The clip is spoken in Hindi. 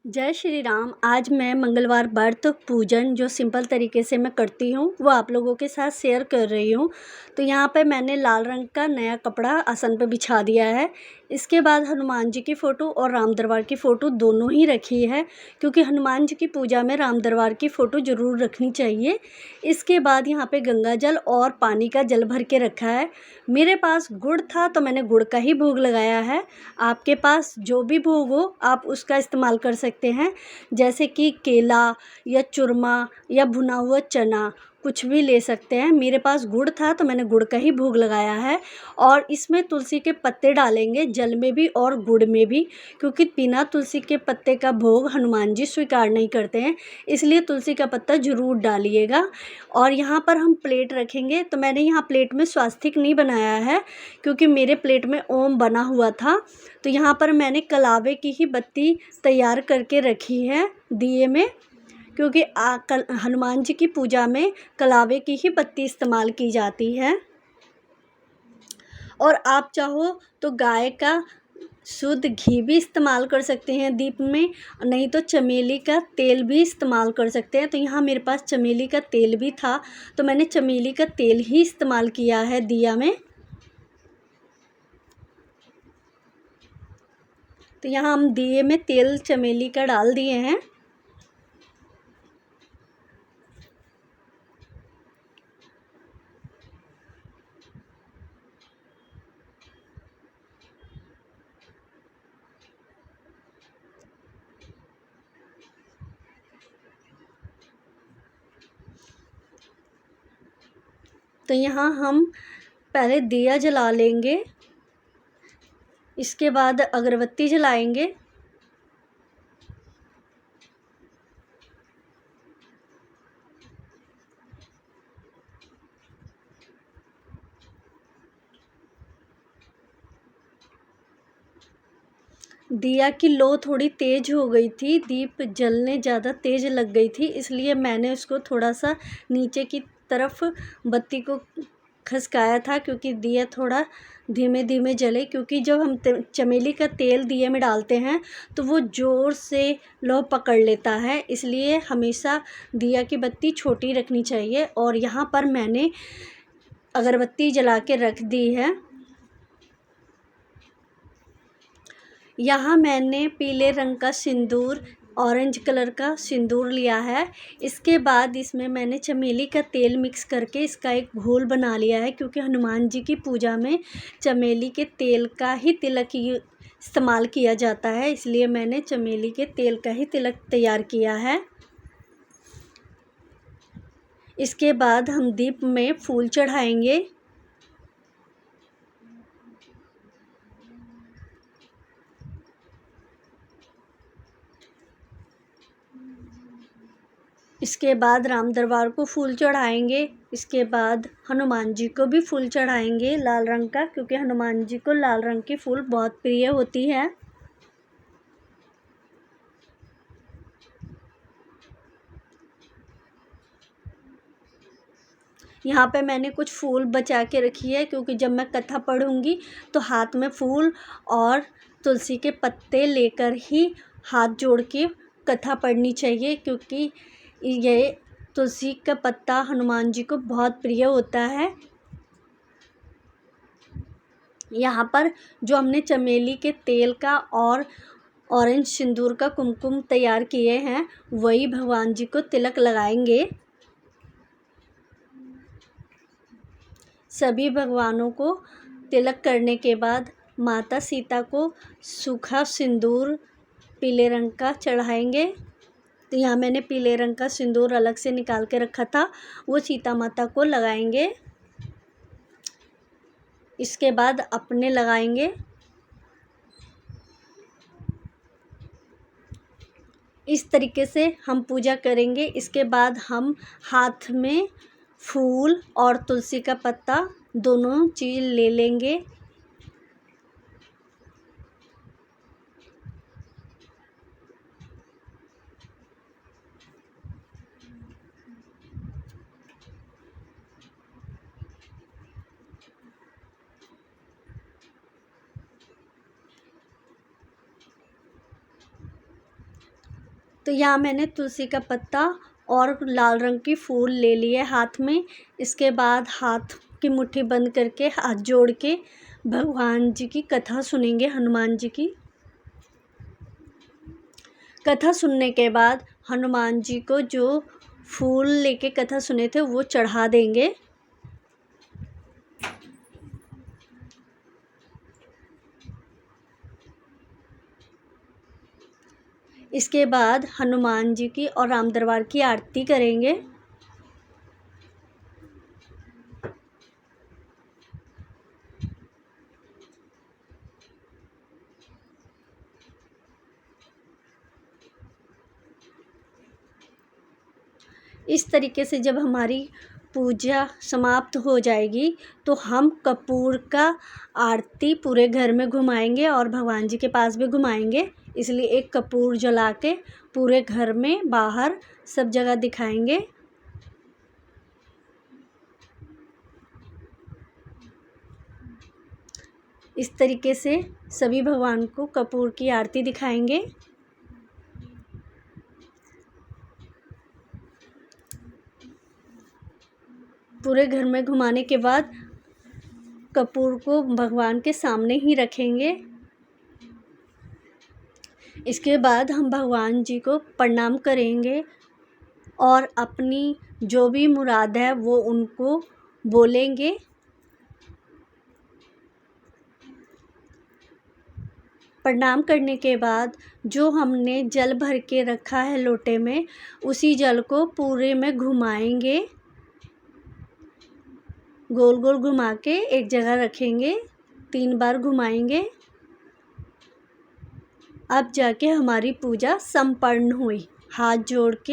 जय श्री राम। आज मैं मंगलवार व्रत पूजन जो सिंपल तरीके से मैं करती हूँ वो आप लोगों के साथ शेयर कर रही हूँ। तो यहाँ पे मैंने लाल रंग का नया कपड़ा आसन पे बिछा दिया है। इसके बाद हनुमान जी की फ़ोटो और राम दरबार की फ़ोटो दोनों ही रखी है, क्योंकि हनुमान जी की पूजा में राम दरबार की फ़ोटो ज़रूर रखनी चाहिए। इसके बाद यहाँ पे गंगा जल और पानी का जल भर के रखा है। मेरे पास गुड़ था तो मैंने गुड़ का ही भोग लगाया है। आपके पास जो भी भोग हो आप उसका इस्तेमाल कर सकते हैं, जैसे कि केला या चूरमा या भुना हुआ चना, कुछ भी ले सकते हैं। मेरे पास गुड़ था तो मैंने गुड़ का ही भोग लगाया है। और इसमें तुलसी के पत्ते डालेंगे, जल में भी और गुड़ में भी, क्योंकि बिना तुलसी के पत्ते का भोग हनुमान जी स्वीकार नहीं करते हैं, इसलिए तुलसी का पत्ता ज़रूर डालिएगा। और यहाँ पर हम प्लेट रखेंगे, तो मैंने यहाँ प्लेट में स्वास्तिक नहीं बनाया है, क्योंकि मेरे प्लेट में ओम बना हुआ था। तो यहाँ पर मैंने कलावे की ही बत्ती तैयार करके रखी है दिए में, क्योंकि हनुमान जी की पूजा में कलावे की ही बत्ती इस्तेमाल की जाती है। और आप चाहो तो गाय का शुद्ध घी भी इस्तेमाल कर सकते हैं दीप में, नहीं तो चमेली का तेल भी इस्तेमाल कर सकते हैं। तो यहाँ मेरे पास चमेली का तेल भी था तो मैंने चमेली का तेल ही इस्तेमाल किया है दिया में। तो यहाँ हम दिए में तेल चमेली का डाल दिए हैं। तो यहाँ हम पहले दिया जला लेंगे, इसके बाद अगरबत्ती जलाएंगे। दिया की लो थोड़ी तेज़ हो गई थी, दीप जलने ज़्यादा तेज़ लग गई थी, इसलिए मैंने उसको थोड़ा सा नीचे की तरफ बत्ती को खसकाया था, क्योंकि दिया थोड़ा धीमे धीमे जले। क्योंकि जब हम चमेली का तेल दिए में डालते हैं तो वो ज़ोर से लौ पकड़ लेता है, इसलिए हमेशा दिया की बत्ती छोटी रखनी चाहिए। और यहाँ पर मैंने अगरबत्ती जला के रख दी है। यहाँ मैंने पीले रंग का सिंदूर, ऑरेंज कलर का सिंदूर लिया है। इसके बाद इसमें मैंने चमेली का तेल मिक्स करके इसका एक घोल बना लिया है, क्योंकि हनुमान जी की पूजा में चमेली के तेल का ही तिलक इस्तेमाल किया जाता है, इसलिए मैंने चमेली के तेल का ही तिलक तैयार किया है। इसके बाद हम दीप में फूल चढ़ाएंगे। इसके बाद राम दरबार को फूल चढ़ाएंगे। इसके बाद हनुमान जी को भी फूल चढ़ाएंगे लाल रंग का, क्योंकि हनुमान जी को लाल रंग की फूल बहुत प्रिय होती है। यहाँ पे मैंने कुछ फूल बचा के रखी है, क्योंकि जब मैं कथा पढ़ूंगी तो हाथ में फूल और तुलसी के पत्ते लेकर ही हाथ जोड़ के कथा पढ़नी चाहिए, क्योंकि ये तुलसी का पत्ता हनुमान जी को बहुत प्रिय होता है। यहाँ पर जो हमने चमेली के तेल का और ऑरेंज सिंदूर का कुमकुम तैयार किए हैं, वही भगवान जी को तिलक लगाएंगे। सभी भगवानों को तिलक करने के बाद माता सीता को सूखा सिंदूर पीले रंग का चढ़ाएंगे। तो यहाँ मैंने पीले रंग का सिंदूर अलग से निकाल के रखा था, वो सीता माता को लगाएंगे। इसके बाद अपने लगाएंगे। इस तरीके से हम पूजा करेंगे। इसके बाद हम हाथ में फूल और तुलसी का पत्ता दोनों चीज़ ले लेंगे। तो यहाँ मैंने तुलसी का पत्ता और लाल रंग की फूल ले लिए हाथ में। इसके बाद हाथ की मुट्ठी बंद करके हाथ जोड़ के भगवान जी की कथा सुनेंगे, हनुमान जी की कथा सुनने के बाद हनुमान जी को जो फूल लेके कथा सुने थे वो चढ़ा देंगे। इसके बाद हनुमान जी की और राम दरबार की आरती करेंगे। इस तरीके से जब हमारी पूजा समाप्त हो जाएगी तो हम कपूर का आरती पूरे घर में घुमाएंगे और भगवान जी के पास भी घुमाएंगे। इसलिए एक कपूर जला के पूरे घर में, बाहर सब जगह दिखाएंगे। इस तरीके से सभी भगवान को कपूर की आरती दिखाएंगे। पूरे घर में घुमाने के बाद कपूर को भगवान के सामने ही रखेंगे। इसके बाद हम भगवान जी को प्रणाम करेंगे और अपनी जो भी मुराद है वो उनको बोलेंगे। प्रणाम करने के बाद जो हमने जल भर के रखा है लोटे में, उसी जल को पूरे में घुमाएंगे, गोल गोल घुमा के एक जगह रखेंगे, 3 बार घुमाएंगे। अब जाके हमारी पूजा संपन्न हुई। हाथ जोड़ के